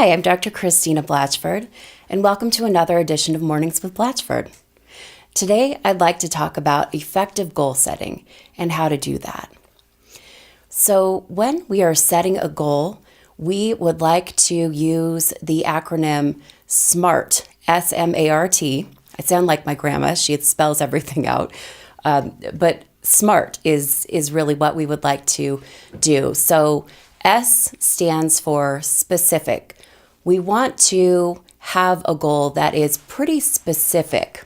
Hi, I'm Dr. Christina Blatchford, and welcome to another edition of Mornings with Blatchford. Today, I'd like to talk about effective goal setting and how to do that. So when we are setting a goal, we would like to use the acronym SMART, S-M-A-R-T. I sound like my grandma. She spells everything out. But SMART is really what we would like to do. So S stands for specific. We want to have a goal that is pretty specific.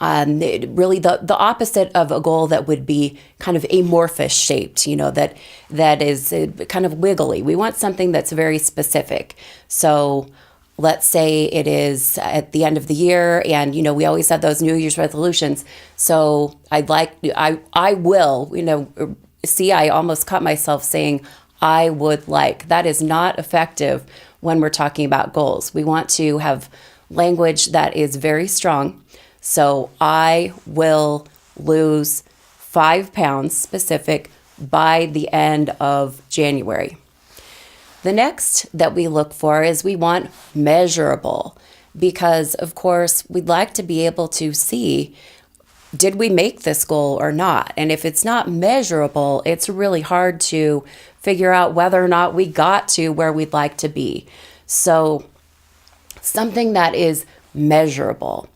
Really the opposite of a goal that would be kind of amorphous shaped, that is kind of wiggly. We want something that's very specific. So let's say it is at the end of the year and, we always have those New Year's resolutions. So I will, see, I almost caught myself saying, I would like. That is not effective when we're talking about goals. We want to have language that is very strong. So I will lose 5 pounds specific by the end of January. The next that we look for is we want measurable, because of course we'd like to be able to see, did we make this goal or not? And if it's not measurable, it's really hard to figure out whether or not we got to where we'd like to be. So something that is measurable.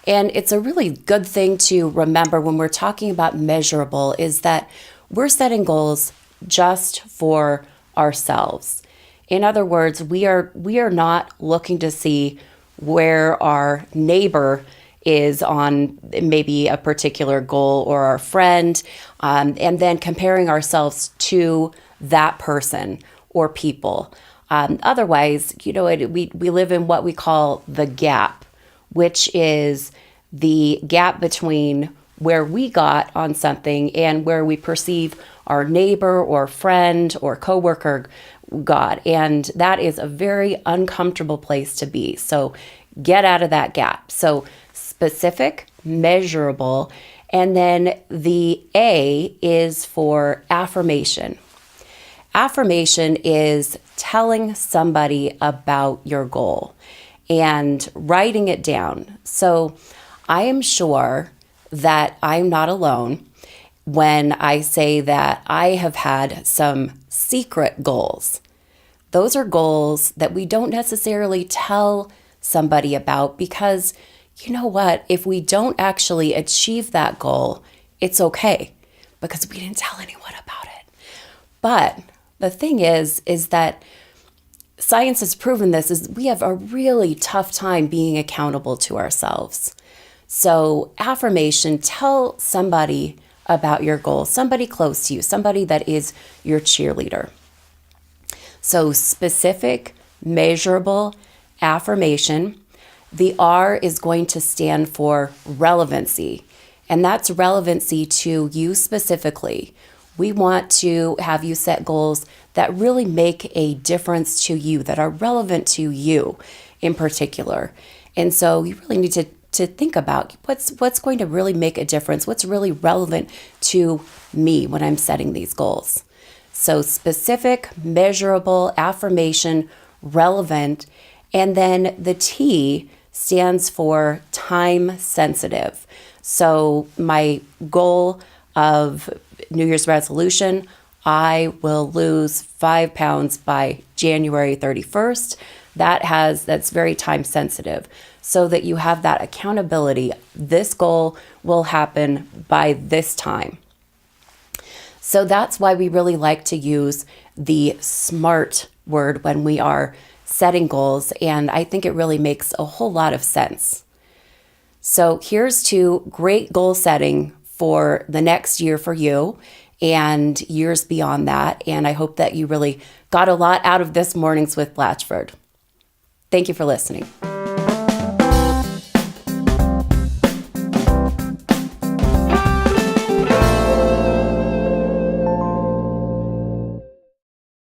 And it's a really good thing to remember when we're talking about measurable is that we're setting goals just for ourselves. In other words, we are not looking to see where our neighbor is on maybe a particular goal or our friend, and then comparing ourselves to that person or people. Otherwise, we live in what we call the gap, which is the gap between where we got on something and where we perceive our neighbor or friend or coworker got. And that is a very uncomfortable place to be. So get out of that gap. So specific, measurable, and then the A is for affirmation. Affirmation is telling somebody about your goal and writing it down. So I am sure that I'm not alone when I say that I have had some secret goals. Those are goals that we don't necessarily tell somebody about because, you know what, if we don't actually achieve that goal, it's okay because we didn't tell anyone about it. But the thing is that science has proven this, is we have a really tough time being accountable to ourselves. So affirmation, tell somebody about your goal, somebody close to you, somebody that is your cheerleader. So specific, measurable, affirmation. The R is going to stand for relevancy, and that's relevancy to you specifically. We want to have you set goals that really make a difference to you, that are relevant to you in particular. And so you really need to think about what's going to really make a difference, what's really relevant to me when I'm setting these goals. So specific, measurable, affirmation, relevant, and then the T stands for time sensitive. So my goal of New Year's resolution, I will lose 5 pounds by January 31st. That's very time sensitive, so that you have that accountability. This goal will happen by this time. So that's why we really like to use the SMART word when we are setting goals, and I think it really makes a whole lot of sense. So here's to great goal setting for the next year for you and years beyond that. And I hope that you really got a lot out of this Mornings with Blatchford. Thank you for listening.